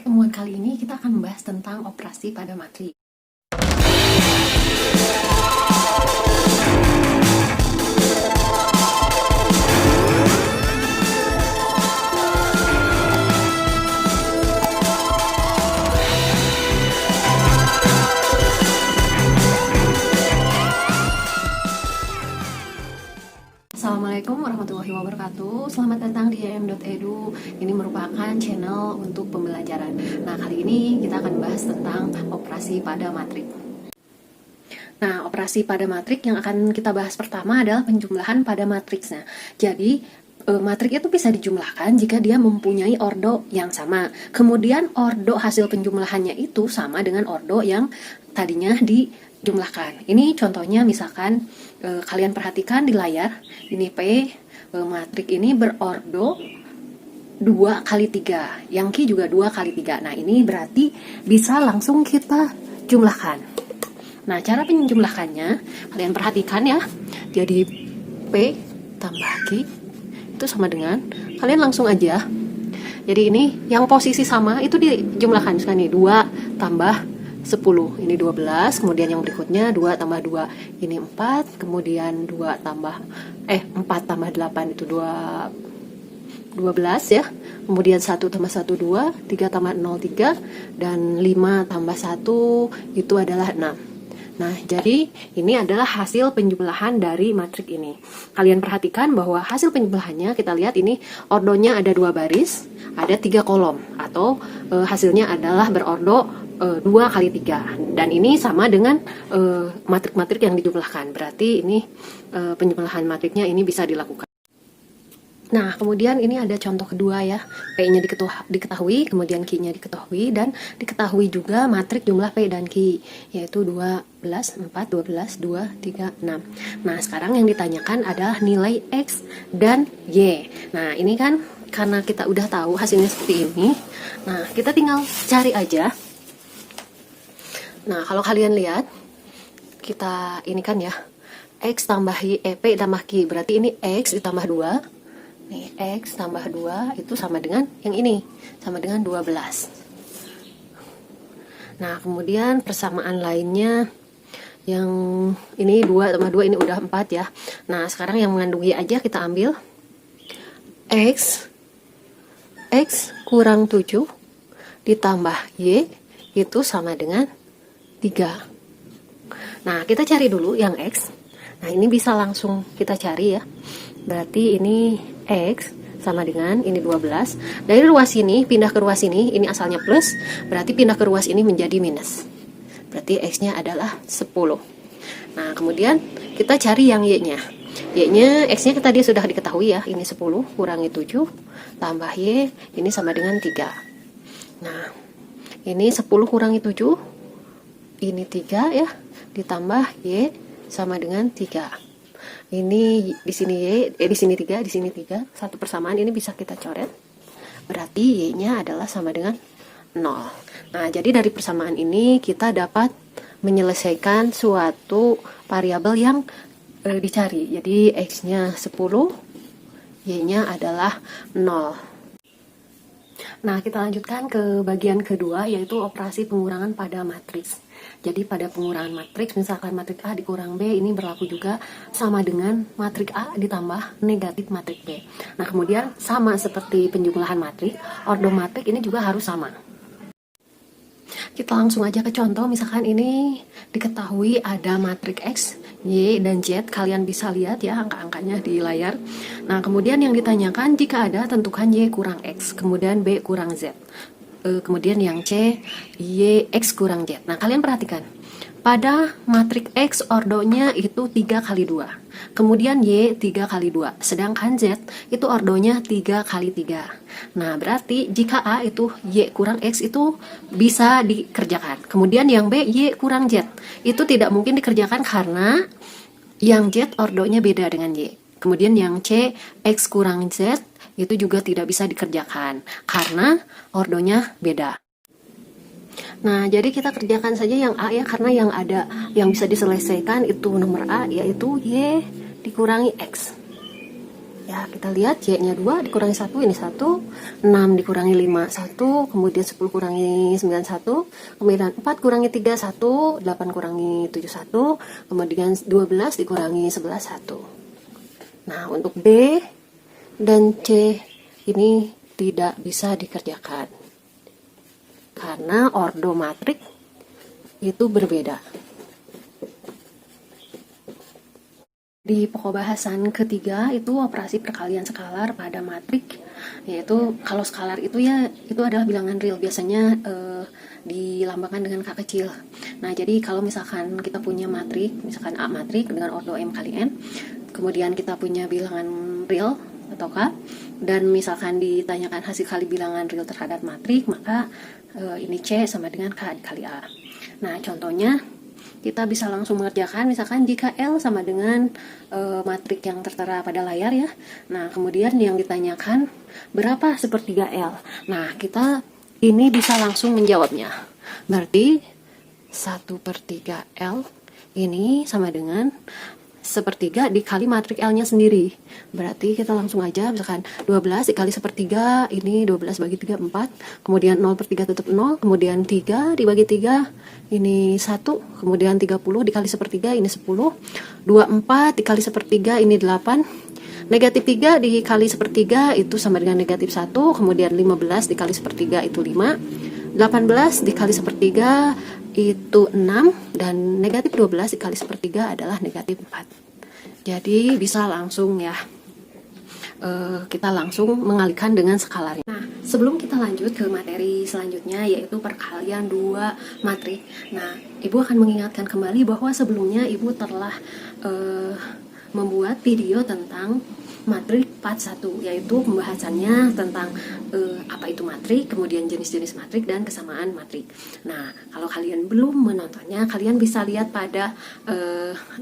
pertemuan kali ini kita akan membahas tentang operasi pada matriks. Assalamualaikum warahmatullahi wabarakatuh. Selamat datang di em.edu. Ini merupakan channel untuk pembelajaran. Nah, kali ini kita akan bahas tentang operasi pada matrik. Nah, operasi pada matrik yang akan kita bahas pertama adalah penjumlahan pada matriksnya. Jadi, matrik itu bisa dijumlahkan jika dia mempunyai ordo yang sama. Kemudian ordo hasil penjumlahannya itu sama dengan ordo yang tadinya dijumlahkan. Ini contohnya misalkan kalian perhatikan di layar, ini P, matrik ini berordo 2 kali 3, yang Q juga 2 kali 3. Nah, ini berarti bisa langsung kita jumlahkan. Nah, cara penjumlahannya kalian perhatikan ya. Jadi P tambah Q itu sama dengan, kalian langsung aja. Jadi ini yang posisi sama itu dijumlahkan. Misalkan nih 2 tambah 10, ini 12, kemudian yang berikutnya 2 tambah 2, ini 4, kemudian 4 tambah 8 itu 12 ya, kemudian 1 tambah 1, 2, 3 tambah 0, 3, dan 5 tambah 1 itu adalah 6. Nah, jadi ini adalah hasil penjumlahan dari matrik ini. Kalian perhatikan bahwa hasil penjumlahannya, kita lihat ini ordonya ada 2 baris, ada 3 kolom, atau hasilnya adalah berordo 2 kali 3, dan ini sama dengan matrik-matrik yang dijumlahkan. Berarti ini penjumlahan matriknya ini bisa dilakukan. Nah, kemudian ini ada contoh kedua ya. P-nya diketahui, kemudian Q-nya diketahui, dan diketahui juga matrik jumlah P dan Q, yaitu 12, 4, 12, 2, 3, 6. Nah, sekarang yang ditanyakan adalah nilai X dan Y. Nah, ini kan karena kita udah tahu hasilnya seperti ini, nah kita tinggal cari aja. Nah, kalau kalian lihat, kita ini kan ya, X tambah Y, P tambah Q, berarti ini X ditambah 2. Nih, X tambah 2 itu sama dengan yang ini, sama dengan 12. Nah, kemudian persamaan lainnya, yang ini 2 tambah 2, ini udah 4 ya. Nah, sekarang yang mengandung Y aja kita ambil. X kurang 7 ditambah Y itu sama dengan 3. Nah, kita cari dulu yang X. Nah, ini bisa langsung kita cari ya. Berarti ini X sama dengan ini 12. Dari ruas ini pindah ke ruas ini asalnya plus, berarti pindah ke ruas ini menjadi minus. Berarti X-nya adalah 10. Nah, kemudian kita cari yang Y-nya. Y-nya, X-nya tadi sudah diketahui ya, ini 10 kurangi 7 tambah Y, ini sama dengan 3. Nah, ini 10 kurangi 7, ini 3 ya, ditambah Y sama dengan 3. Ini di sini Y, di sini 3, di sini 3. Satu persamaan ini bisa kita coret. Berarti Y-nya adalah sama dengan 0. Nah, jadi dari persamaan ini kita dapat menyelesaikan suatu variabel yang dicari. Jadi X-nya 10, Y-nya adalah 0. Nah, kita lanjutkan ke bagian kedua, yaitu operasi pengurangan pada matriks. Jadi pada pengurangan matriks, misalkan matrik A dikurang B, ini berlaku juga sama dengan matrik A ditambah negatif matrik B. Nah, kemudian sama seperti penjumlahan matrik, ordo matrik ini juga harus sama. Kita langsung aja ke contoh, misalkan ini diketahui ada matrik X, Y, dan Z. Kalian bisa lihat ya angka-angkanya di layar. Nah, kemudian yang ditanyakan, jika ada tentukan Y kurang X, kemudian B kurang Z. Kemudian yang C, Y, X kurang Z. Nah, kalian perhatikan, pada matrik X ordonya itu 3 kali 2, kemudian Y 3 kali 2, sedangkan Z itu ordonya 3 kali 3. Nah, berarti jika A itu Y kurang X itu bisa dikerjakan. Kemudian yang B, Y kurang Z, itu tidak mungkin dikerjakan karena yang Z ordonya beda dengan Y. Kemudian yang C, X kurang Z, itu juga tidak bisa dikerjakan karena ordonya beda. Nah, jadi kita kerjakan saja yang A ya, karena yang ada yang bisa diselesaikan itu nomor A, yaitu Y dikurangi X. Ya, kita lihat Y-nya 2 dikurangi 1, ini 1, 6 dikurangi 5, 1, kemudian 10 kurangi 9, 1, kemudian 4 kurangi 3, 1, 8 kurangi 7, 1, kemudian 12 dikurangi 11, 1. Nah, untuk B dan C ini tidak bisa dikerjakan, karena ordo matrik itu berbeda. Di pokok bahasan ketiga itu operasi perkalian skalar pada matrik, yaitu kalau skalar itu ya itu adalah bilangan real, biasanya dilambangkan dengan K kecil. Nah, jadi kalau misalkan kita punya matrik, misalkan A matrik dengan ordo M kali N, kemudian kita punya bilangan real atau K, dan misalkan ditanyakan hasil kali bilangan real terhadap matrik, maka ini C sama dengan K dikali A. Nah, contohnya kita bisa langsung mengerjakan, misalkan jika L sama dengan matrik yang tertera pada layar ya. Nah, kemudian yang ditanyakan berapa sepertiga L. Nah, kita ini bisa langsung menjawabnya. Berarti 1/3 L ini sama dengan sepertiga dikali matrik L-nya sendiri. Berarti kita langsung aja, misalkan 12 dikali sepertiga, ini 12 bagi 3, 4, kemudian 0/3 tetap 0, kemudian 3 dibagi 3, ini 1, kemudian 30 dikali sepertiga, ini 10, 24 dikali sepertiga, ini 8, negatif 3 dikali sepertiga itu sama dengan negatif 1, kemudian 15 dikali sepertiga itu 5, 18 dikali sepertiga itu 6, dan negatif 12 dikali sepertiga adalah negatif 4. Jadi bisa langsung ya, kita langsung mengalihkan dengan skalarnya. Nah, sebelum kita lanjut ke materi selanjutnya, yaitu perkalian dua matrik. Nah, Ibu akan mengingatkan kembali bahwa sebelumnya Ibu telah membuat video tentang matrik part 1, yaitu pembahasannya tentang apa itu matrik, kemudian jenis-jenis matrik dan kesamaan matrik. Nah, kalau kalian belum menontonnya, kalian bisa lihat pada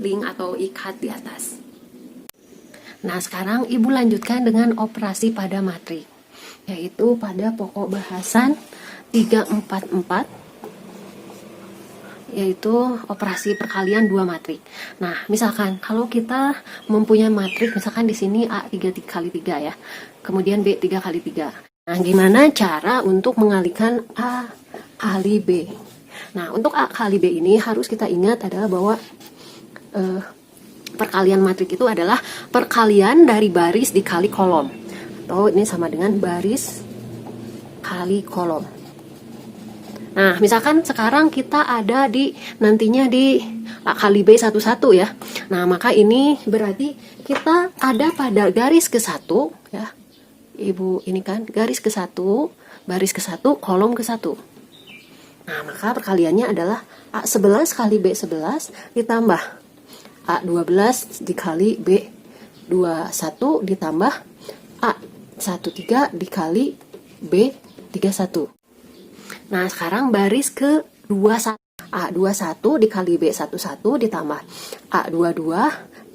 link atau ikat di atas. Nah, sekarang Ibu lanjutkan dengan operasi pada matrik, yaitu pada pokok bahasan 344, yaitu operasi perkalian dua matrik. Nah, misalkan kalau kita mempunyai matrik, misalkan di sini A 3 kali 3 ya, kemudian B 3 kali 3. Nah, gimana cara untuk mengalihkan A kali B? Nah, untuk A kali B ini harus kita ingat adalah bahwa perkalian matrik itu adalah perkalian dari baris dikali kolom, atau ini sama dengan baris kali kolom. Nah, misalkan sekarang kita ada di nantinya di A kali B 1, 1 ya. Nah, maka ini berarti kita ada pada garis ke-1 ya. Ibu ini kan garis ke-1, baris ke-1, kolom ke-1. Nah, maka perkaliannya adalah A11 kali B11 ditambah A12 dikali B21 ditambah A13 dikali B31. Nah, sekarang baris ke-21, A21 dikali B11 ditambah A22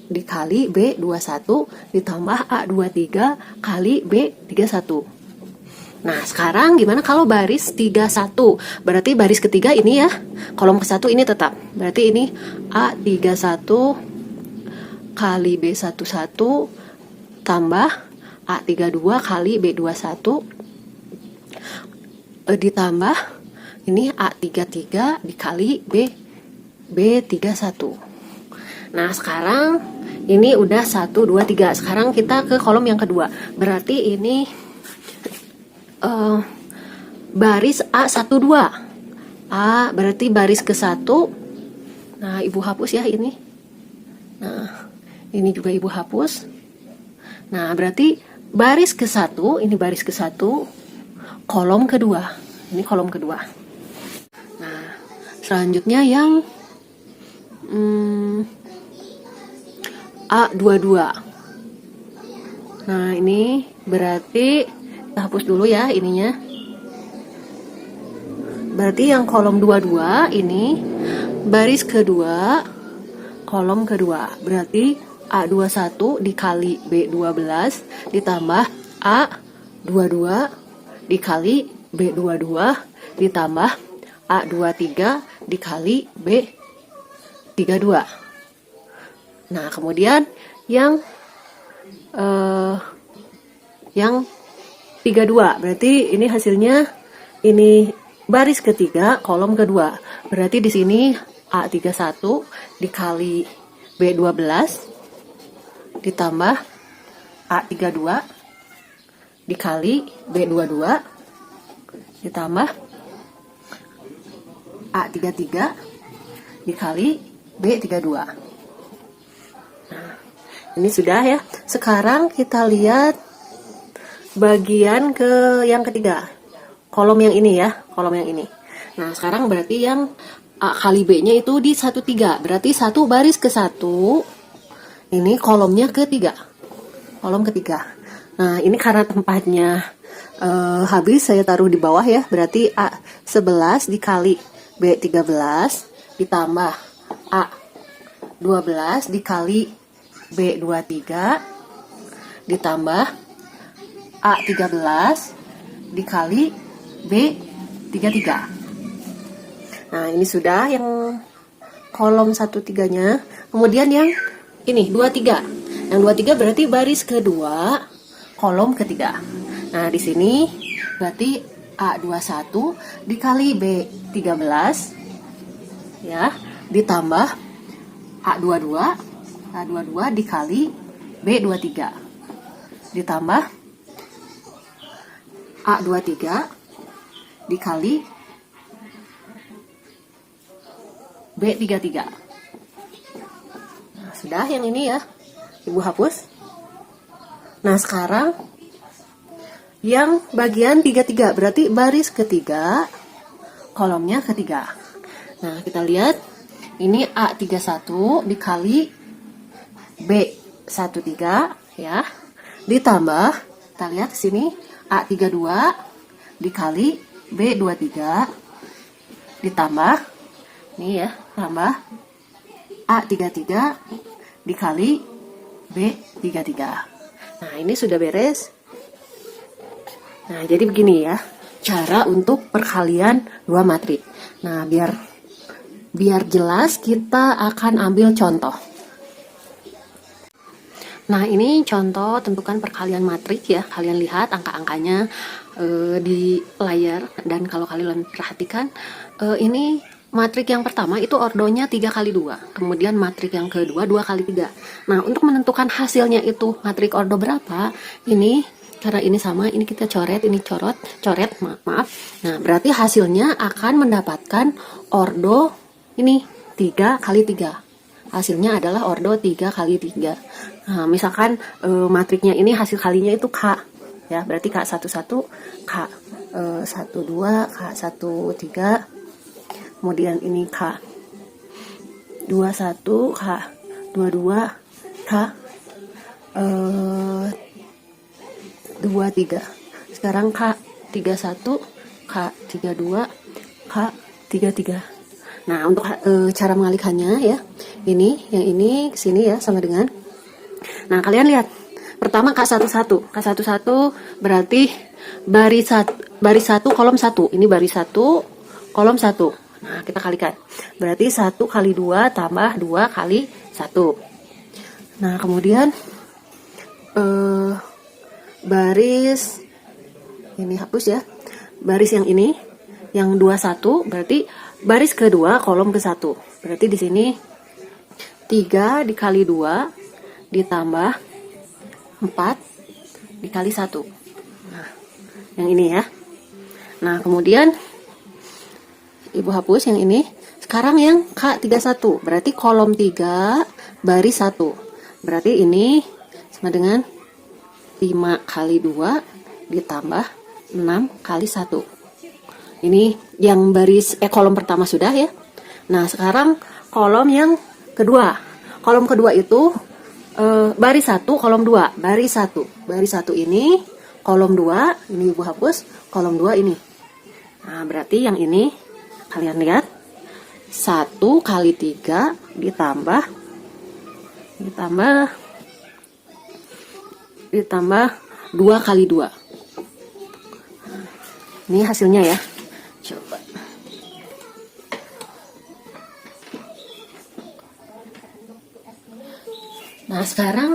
dikali B21 ditambah A23 kali B31. Nah, sekarang gimana kalau baris 31? Berarti baris ketiga ini ya, kolom ke-1 ini tetap. Berarti ini A31 kali B11 tambah A32 kali B21 ditambah ini A33 dikali B31. Nah, sekarang ini udah 1, 2, 3. Sekarang kita ke kolom yang kedua. Berarti ini baris A12. A berarti baris ke-1. Nah, Ibu hapus ya ini. Nah, ini juga Ibu hapus. Nah, berarti baris ke-1, ini baris ke-1, kolom kedua. Ini kolom kedua. Nah, selanjutnya yang A22. Nah, ini berarti kita hapus dulu ya ininya. Berarti yang kolom 22 ini baris kedua, kolom kedua. Berarti A21 dikali B12 ditambah A22 dikali B22 ditambah A23 dikali B32. Nah, kemudian yang yang 32. Berarti ini hasilnya ini baris ketiga, kolom kedua. Berarti di sini A31 dikali B12 ditambah A32 dikali B22 ditambah A33 dikali B32. Nah, ini sudah ya. Sekarang kita lihat bagian ke yang ketiga. Kolom yang ini ya, kolom yang ini. Nah, sekarang berarti yang A kali B-nya itu di 13. Berarti 1 baris ke 1. Ini kolomnya ketiga. Kolom ketiga. Nah, ini karena tempatnya habis, saya taruh di bawah ya. Berarti A11 dikali B13 ditambah A12 dikali B23 ditambah A13 dikali B33. Nah, ini sudah yang kolom 13-nya. Kemudian yang ini 23. Yang 23 berarti baris kedua, kolom ketiga. Nah, di sini berarti A21 dikali B13 ya, ditambah A22 dikali B23 ditambah A23 dikali B33. Nah, sudah yang ini ya, Ibu hapus. Nah, sekarang yang bagian 33 berarti baris ketiga, kolomnya ketiga. Nah, kita lihat ini A31 dikali B13 ya, ditambah kita lihat di sini A32 dikali B23 ditambah ini ya, tambah A33 dikali B33. Nah, ini sudah beres. Nah, jadi begini ya cara untuk perkalian dua matrik. Nah, biar jelas kita akan ambil contoh. Nah, ini contoh tentukan perkalian matrik ya. Kalian lihat angka-angkanya di layar, dan kalau kalian perhatikan ini matrik yang pertama itu ordonya 3 kali 2. Kemudian matrik yang kedua 2 kali 3. Nah, untuk menentukan hasilnya itu matrik ordo berapa, ini karena ini sama, ini kita coret, ini coret, maaf. Nah, berarti hasilnya akan mendapatkan ordo ini 3 kali 3. Hasilnya adalah ordo 3 kali 3. Nah, misalkan matriknya ini hasil kalinya itu K. Ya, berarti K11, K12, K13. Kemudian ini K21, K22, K23. Sekarang K31, K32, K33. Nah, untuk cara mengalihkannya ya, yang ini ke sini ya, sama dengan. Nah, kalian lihat. Pertama K11 berarti baris 1 kolom 1. Ini baris 1 kolom 1. Nah, kita kalikan. Berarti 1 kali 2 tambah 2 kali 1. Nah, kemudian baris ini hapus ya. Baris yang ini yang 21 berarti baris kedua kolom ke 1. Berarti di sini 3 dikali 2 ditambah 4 dikali 1. Nah, yang ini ya. Nah, kemudian Ibu hapus yang ini. Sekarang yang K31 berarti kolom 3 baris 1. Berarti ini sama dengan 5 kali 2 ditambah 6 kali 1. Ini yang baris kolom pertama sudah ya. Nah, sekarang kolom yang kedua. Kolom kedua itu baris 1 kolom 2. Baris 1 ini kolom 2, ini Ibu hapus, kolom 2 ini. Nah, berarti yang ini kalian lihat 1 kali 3 ditambah 2 kali 2. Ini hasilnya ya. Coba. Nah, sekarang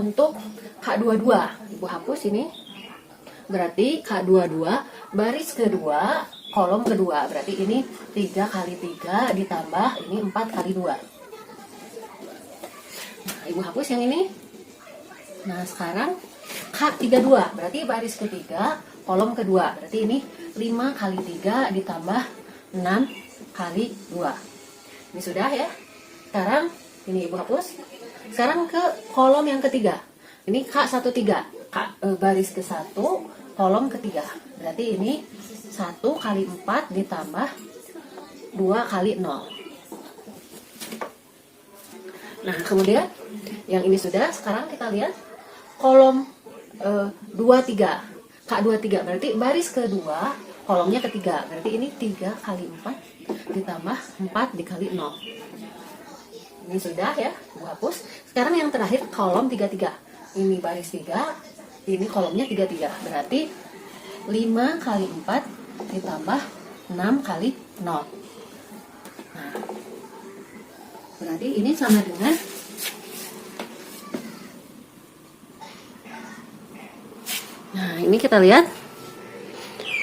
untuk K22. Ibu hapus ini. Berarti K22 baris kedua, kolom kedua. Berarti ini 3 kali 3 ditambah ini 4 kali 2. Nah, Ibu hapus yang ini. Nah, sekarang K32. Berarti baris ketiga, kolom kedua. Berarti ini 5 kali 3 ditambah 6 kali 2. Ini sudah ya. Sekarang ini Ibu hapus. Sekarang ke kolom yang ketiga. Ini K13. Baris ke 1, kolom ketiga. Berarti ini 1 kali 4 ditambah 2 kali 0. Nah, kemudian yang ini sudah. Sekarang kita lihat kolom 23. K23 berarti baris kedua, kolomnya ketiga. Berarti ini 3 kali 4 ditambah 4 dikali 0. Ini sudah ya, Ibu hapus. Sekarang yang terakhir kolom 33. Ini baris 3, ini kolomnya 33. Berarti 5 kali 4 ditambah 6 kali 0. Nah, berarti ini sama dengan Nah, ini kita lihat.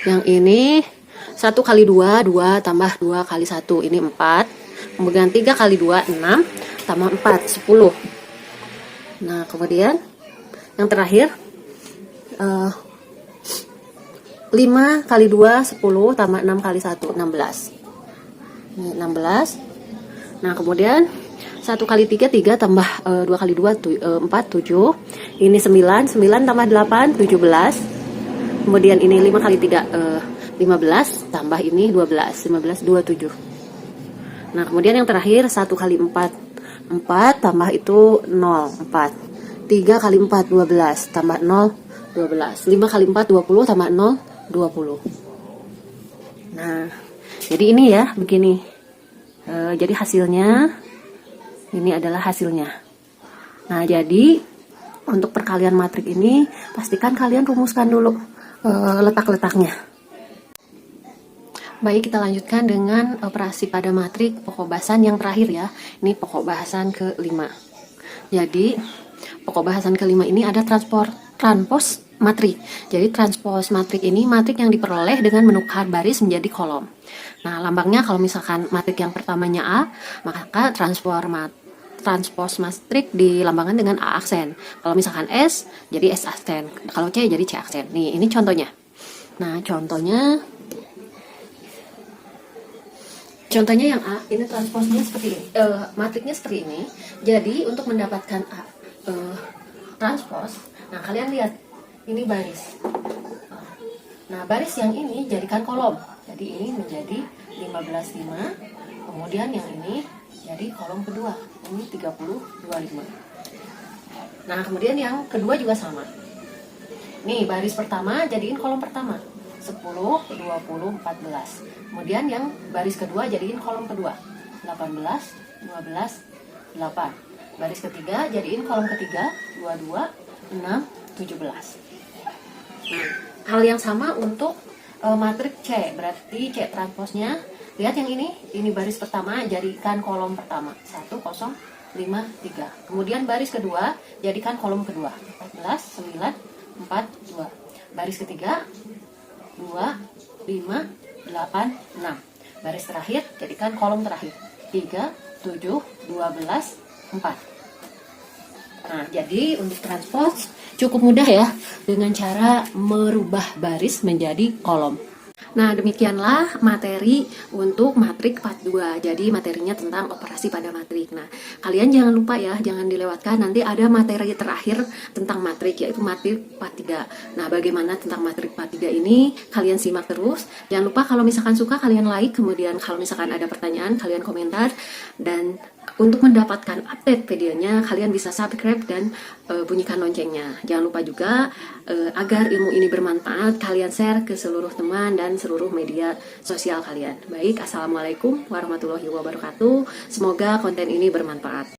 Yang ini 1 kali 2, 2 tambah 2 kali 1, ini 4. Kemudian 3 kali 2, 6 tambah 4, 10. Nah, kemudian yang terakhir 5 kali 2, 10 tambah 6 kali 1, 16. Ini 16. Nah, kemudian 1 kali 3, 3 tambah 2 kali 2, 4, 7. Ini 9, 9 tambah 8, 17. Kemudian ini 5 kali 3, 15. Tambah ini 12, 15, 27. Nah, kemudian yang terakhir 1 kali 4, 4 tambah itu 0, 4. 3 kali 4, 12. Tambah 0, 12. 5 kali 4, 20. Tambah 0, 20. Nah, jadi ini ya, begini. Jadi hasilnya, ini adalah hasilnya. Nah, jadi untuk perkalian matrik ini, pastikan kalian rumuskan dulu letak-letaknya. Baik, kita lanjutkan dengan operasi pada matrik pokok bahasan yang terakhir ya. Ini pokok bahasan ke-5. Jadi, pokok bahasan ke-5 ini ada transpos matrik. Jadi, transpos matrik ini matrik yang diperoleh dengan menukar baris menjadi kolom. Nah, lambangnya kalau misalkan matrik yang pertamanya A, maka transpos matrik dilambangkan dengan A aksen. Kalau misalkan S, jadi S aksen. Kalau C, jadi C aksen. Nih, ini contohnya. Nah, contohnya yang A, ini transposnya seperti ini, matriknya seperti ini. Jadi untuk mendapatkan A, transpos, nah kalian lihat, ini baris. Nah, baris yang ini jadikan kolom. Jadi ini menjadi 15,5. Kemudian yang ini jadi kolom kedua. Ini 30,25. Nah, kemudian yang kedua juga sama. Nih, baris pertama jadiin kolom pertama. 10, 20, 14. Kemudian yang baris kedua jadiin kolom kedua. 18, 12, 8. Baris ketiga jadiin kolom ketiga. 22, 6, 17. Nah, hal yang sama untuk matrik C. Berarti C transposnya, lihat yang ini baris pertama jadikan kolom pertama. 1, 0, 5, 3. Kemudian baris kedua jadikan kolom kedua. 14, 9, 4, 2. Baris ketiga 2, 5, 8, 6. Baris terakhir jadikan kolom terakhir. 3, 7, 12, 4. Nah, jadi untuk transpos cukup mudah ya, dengan cara merubah baris menjadi kolom. Nah, demikianlah materi untuk matrik part 2. Jadi materinya tentang operasi pada matrik. Nah, kalian jangan lupa ya, jangan dilewatkan. Nanti ada materi terakhir tentang matrik, yaitu matrik part 3. Nah, bagaimana tentang matrik part 3 ini, kalian simak terus. Jangan lupa kalau misalkan suka, kalian like. Kemudian kalau misalkan ada pertanyaan, kalian komentar. Dan untuk mendapatkan update videonya, kalian bisa subscribe dan bunyikan loncengnya. Jangan lupa juga agar ilmu ini bermanfaat, kalian share ke seluruh teman dan seluruh media sosial kalian. Baik, assalamualaikum warahmatullahi wabarakatuh. Semoga konten ini bermanfaat.